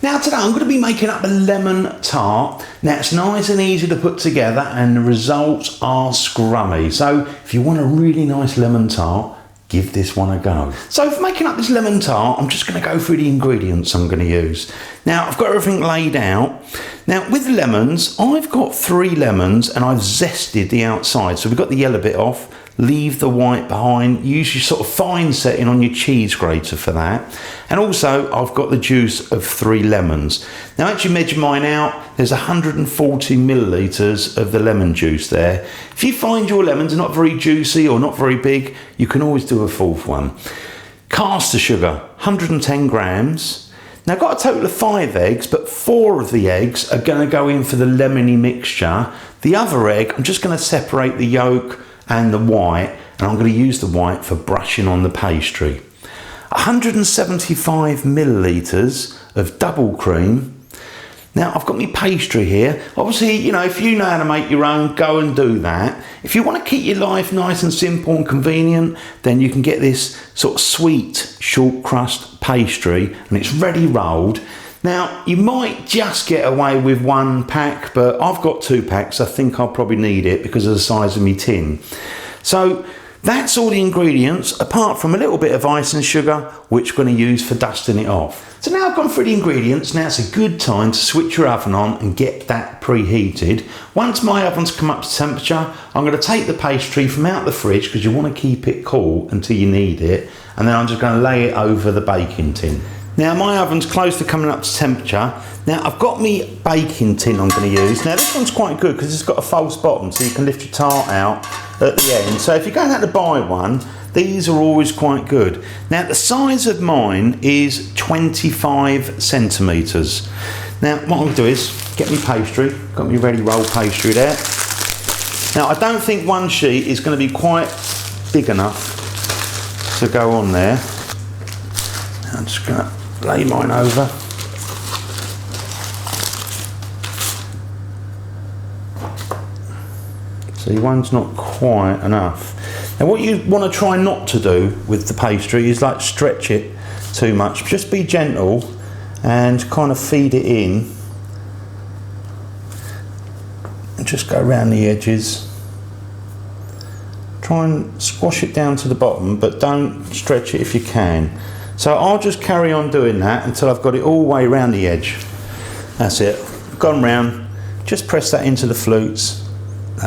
Now today I'm going to be making up a lemon tart. Now it's nice and easy to put together and the results are scrummy. So if you want a really nice lemon tart, give this one a go. So for making up this lemon tart, I'm just going to go through the ingredients I'm going to use. Now I've got everything laid out. Now with lemons, I've got 3 lemons and I've zested the outside. So we've got the yellow bit off, leave the white behind. Use your sort of fine setting on your cheese grater for that. And also I've got the juice of 3 lemons. Now actually measure mine out, there's 140 millilitres of the lemon juice there. If you find your lemons are not very juicy or not very big, you can always do a 4th one. Caster sugar, 110 grams. Now I've got a total of 5 eggs, but 4 of the eggs are going to go in for the lemony mixture. The other egg, I'm just going to separate the yolk and the white, and I'm going to use the white for brushing on the pastry. 175 millilitres of double cream. Now I've got my pastry here. Obviously, you know, if you know how to make your own, go and do that. If you want to keep your life nice and simple and convenient, then you can get this sort of sweet short crust pastry and it's ready rolled. Now you might just get away with 1 pack, but I've got 2 packs. I think I'll probably need it because of the size of my tin. So that's all the ingredients, apart from a little bit of icing sugar, which we're going to use for dusting it off. So now I've gone through the ingredients, now it's a good time to switch your oven on and get that preheated. Once my oven's come up to temperature, I'm going to take the pastry from out the fridge because you want to keep it cool until you need it, and then I'm just going to lay it over the baking tin. Now my oven's close to coming up to temperature. Now I've got me baking tin I'm going to use. Now this one's quite good because it's got a false bottom so you can lift your tart out at the end. So if you're going out to buy one, these are always quite good. Now the size of mine is 25 centimetres. Now what I'm going to do is get me pastry, got me ready roll pastry there. Now I don't think 1 sheet is going to be quite big enough to go on there. I'm just going to lay mine over. See, one's not quite enough. Now what you want to try not to do with the pastry is like stretch it too much. Just be gentle and kind of feed it in. And just go around the edges. Try and squash it down to the bottom, but don't stretch it if you can. So I'll just carry on doing that until I've got it all the way around the edge. That's it. Gone round. Just press that into the flutes.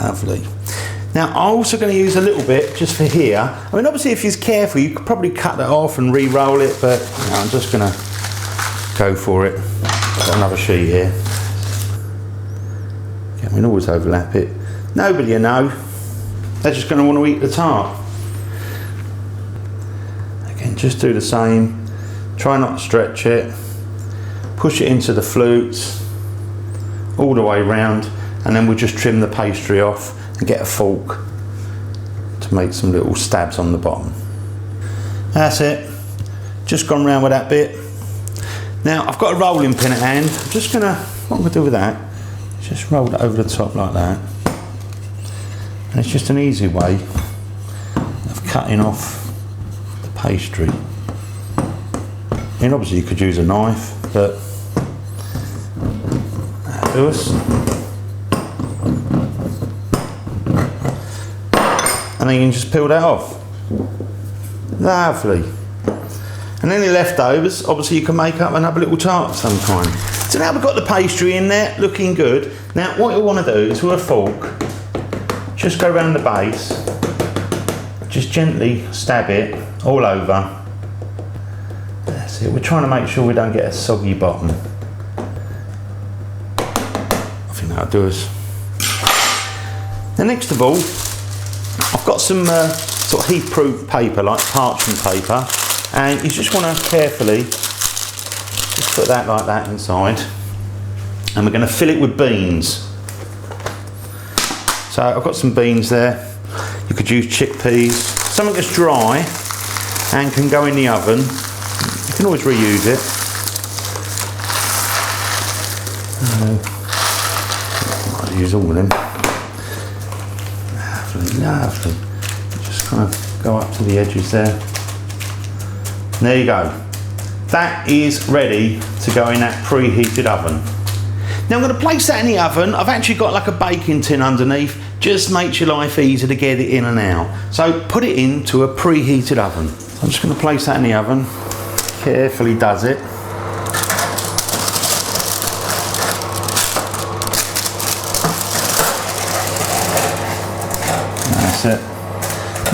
Lovely. Now I'm also going to use a little bit just for here. I mean, obviously if you're careful you could probably cut that off and re-roll it, but you know, I'm just going to go for it. Got another sheet here. Okay, we can always overlap it. Nobody will know. They're just going to want to eat the tart. Again, just do the same. Try not to stretch it. Push it into the flutes all the way round, and then we'll just trim the pastry off and get a fork to make some little stabs on the bottom. That's it. Just gone round with that bit. Now I've got a rolling pin at hand. I'm just gonna, what I'm gonna do with that, just roll it over the top like that. And it's just an easy way of cutting off the pastry. I mean, obviously you could use a knife, but that'll do us. And then you can just peel that off. Lovely. And any leftovers, obviously you can make up another little tart of some kind. So now we've got the pastry in there, looking good. Now what you'll want to do is with a fork, just go around the base, just gently stab it all over. That's it. We're trying to make sure we don't get a soggy bottom. I think that'll do us. Now next of all, I've got some sort of heat-proof paper, like parchment paper, and you just want to carefully just put that like that inside, and we're going to fill it with beans. So I've got some beans there. You could use chickpeas, something that's dry and can go in the oven. You can always reuse it. I'll use all of them. Lovely, lovely. Just kind of go up to the edges there. There you go. that is ready to go in that preheated oven. Now I'm going to place that in the oven. I've actually got like a baking tin underneath, just makes your life easier to get it in and out. So put it into a preheated oven. I'm just going to place that in the oven, carefully does it. That's it.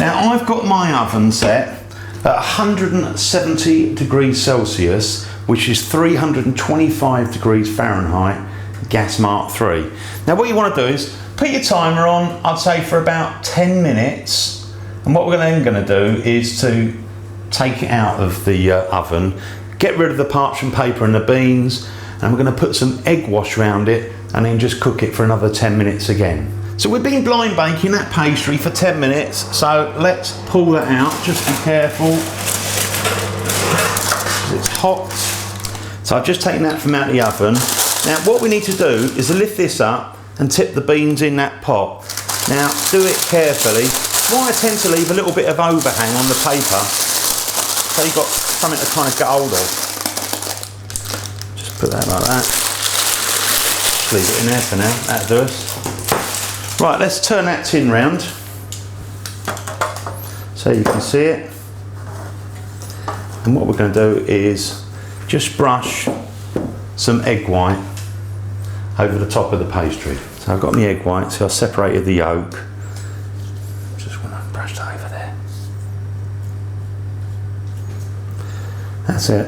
Now I've got my oven set at 170 degrees Celsius, which is 325 degrees Fahrenheit, gas Mark III. Now what you want to do is put your timer on, I'd say for about 10 minutes. And what we're then going to do is to take it out of the oven, get rid of the parchment paper and the beans, and we're going to put some egg wash around it and then just cook it for another 10 minutes again. So we've been blind baking that pastry for 10 minutes, so let's pull that out. Just be careful, it's hot. So I've just taken that from out the oven. Now what we need to do is to lift this up and tip the beans in that pot. Now do it carefully. Why I tend to leave a little bit of overhang on the paper, so you've got something to kind of get hold of. Just put that like that. Just leave it in there for now, that'll do us. Right, let's turn that tin round so you can see it. And what we're going to do is just brush some egg white over the top of the pastry. So I've got my egg white, so I've separated the yolk. Just want to brush that over there. That's it.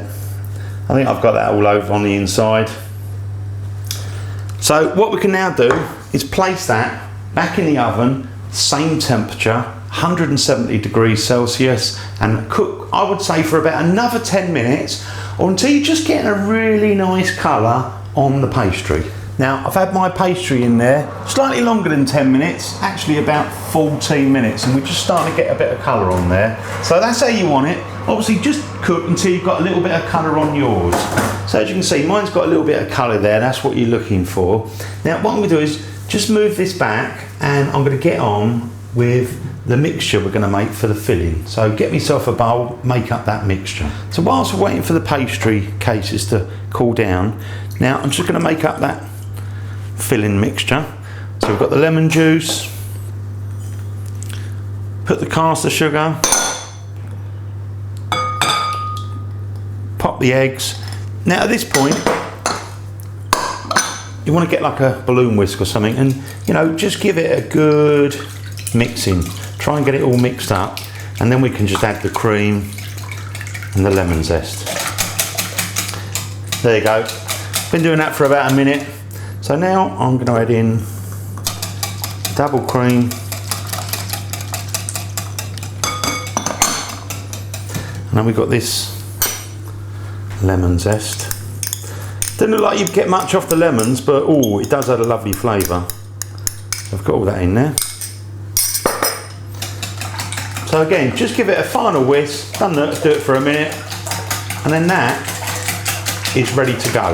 I think I've got that all over on the inside. So what we can now do is place that back in the oven, same temperature, 170 degrees Celsius, and cook, I would say, for about another 10 minutes, or until you're just getting a really nice colour on the pastry. Now I've had my pastry in there slightly longer than 10 minutes, actually about 14 minutes, and we're just starting to get a bit of colour on there. So that's how you want it. Obviously just cook until you've got a little bit of colour on yours. So as you can see, mine's got a little bit of colour there, that's what you're looking for. Now what I'm going to do is just move this back, and I'm going to get on with the mixture we're going to make for the filling. So get myself a bowl, make up that mixture. So whilst we're waiting for the pastry cases to cool down, now I'm just going to make up that filling mixture. So we've got the lemon juice, put the caster sugar, pop the eggs. Now at this point you want to get like a balloon whisk or something, and you know, just give it a good mixing. Try and get it all mixed up, and then we can just add the cream and the lemon zest. There you go. Been doing that for about a minute. So now I'm going to add in double cream, and then we've got this lemon zest. Doesn't look like you'd get much off the lemons, but oh, it does add a lovely flavour. So I've got all that in there. So again, just give it a final whisk, do it for a minute, and then that is ready to go.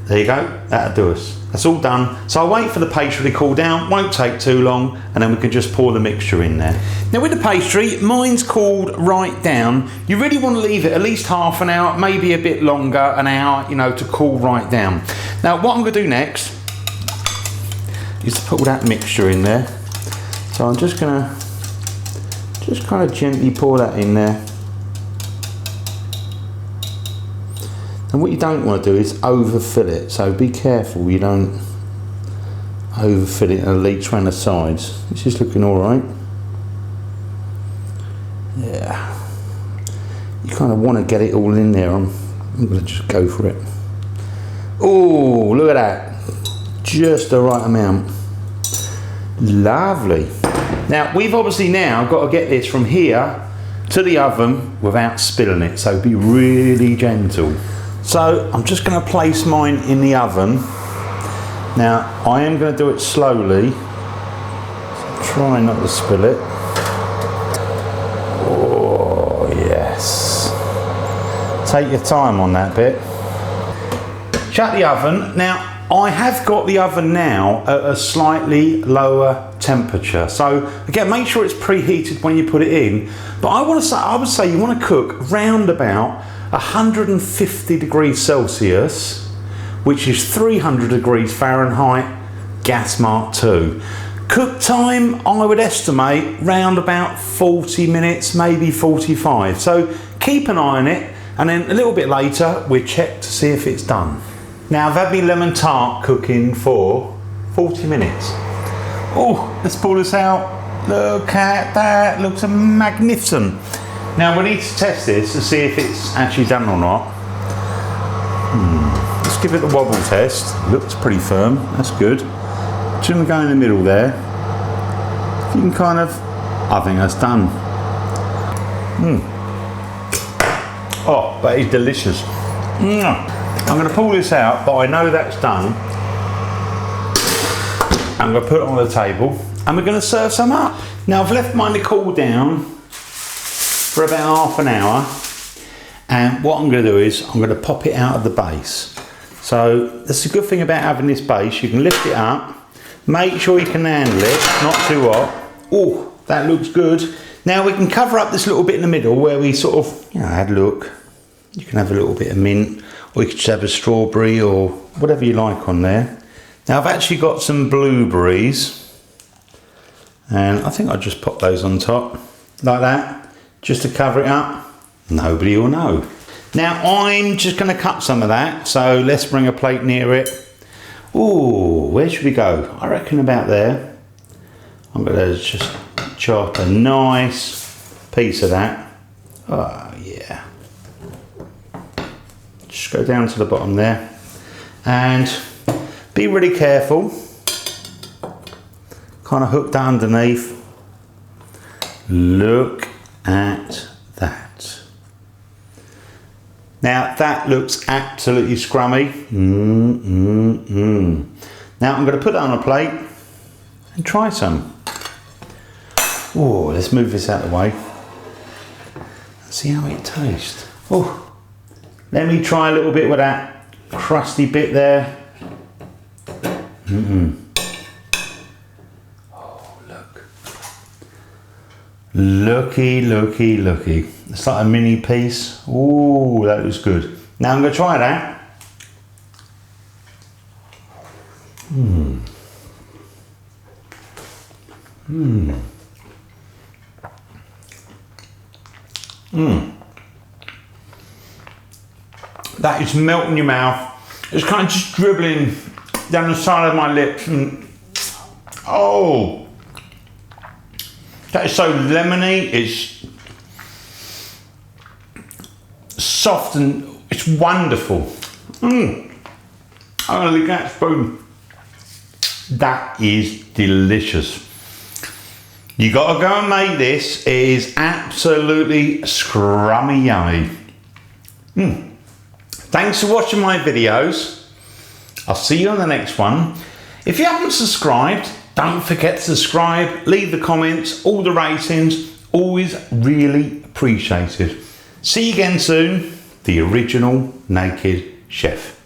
There you go, that'll do us. That's all done. So I'll wait for the pastry to cool down, won't take too long, and then we can just pour the mixture in there. Now with the pastry, mine's cooled right down. You really want to leave it at least half an hour, maybe a bit longer, an hour, you know, to cool right down. Now what I'm going to do next is to put all that mixture in there. So I'm just going to kind of gently pour that in there. And what you don't want to do is overfill it, so be careful you don't overfill it and it leaks around the sides. This is looking alright. Yeah. You kind of want to get it all in there. I'm going to just go for it. Oh, look at that. Just the right amount. Lovely. Now, we've obviously now got to get this from here to the oven without spilling it, so be really gentle. So I'm just going to place mine in the oven. Now I am going to do it slowly, so try not to spill it. Oh yes. Take your time on that bit. Shut the oven. Now I have got the oven now at a slightly lower temperature. So again, make sure it's preheated when you put it in. But I would say you want to cook round about 150 degrees Celsius, which is 300 degrees Fahrenheit, gas mark 2. Cook time, I would estimate round about 40 minutes, maybe 45. So keep an eye on it, and then a little bit later we'll check to see if it's done. Now I've had my lemon tart cooking for 40 minutes. Oh, let's pull this out. Look at that, looks magnificent. Now we need to test this to see if it's actually done or not. Let's give it the wobble test. Looks pretty firm, that's good. Just gonna go in the middle there. If you can kind of, I think that's done. Oh, that is delicious. I'm gonna pull this out, but I know that's done. I'm gonna put it on the table and we're gonna serve some up. Now I've left mine to cool down for about half an hour. And what I'm gonna do is I'm gonna pop it out of the base. So that's the good thing about having this base. You can lift it up. Make sure you can handle it, not too hot. Oh, that looks good. Now we can cover up this little bit in the middle where we sort of, had a look. You can have a little bit of mint, or you could just have a strawberry or whatever you like on there. Now I've actually got some blueberries, and I think I'll just pop those on top, like that, just to cover it up. Nobody will know. Now I'm just gonna cut some of that, so let's bring a plate near it. Ooh, where should we go? I reckon about there. I'm gonna just chop a nice piece of that. Oh yeah. Just go down to the bottom there. And be really careful. Kind of hook that underneath. Look at that. Now that looks absolutely scrummy. Now I'm going to put that on a plate and try some. Oh, let's move this out of the way and see how it tastes. Oh, let me try a little bit with that crusty bit there. Oh, look. Looky, looky, looky. It's like a mini piece. Ooh, that looks good. Now I'm going to try that. That is melting in your mouth. It's kind of just dribbling down the side of my lips. Oh, that is so lemony. It's soft and it's wonderful. I'm gonna lick that spoon. That is delicious. You gotta go and make this. It is absolutely scrummy yummy. Thanks for watching my videos. I'll see you on the next one. If you haven't subscribed, don't forget to subscribe, leave the comments, all the ratings, always really appreciated. See you again soon, the original Naked Chef.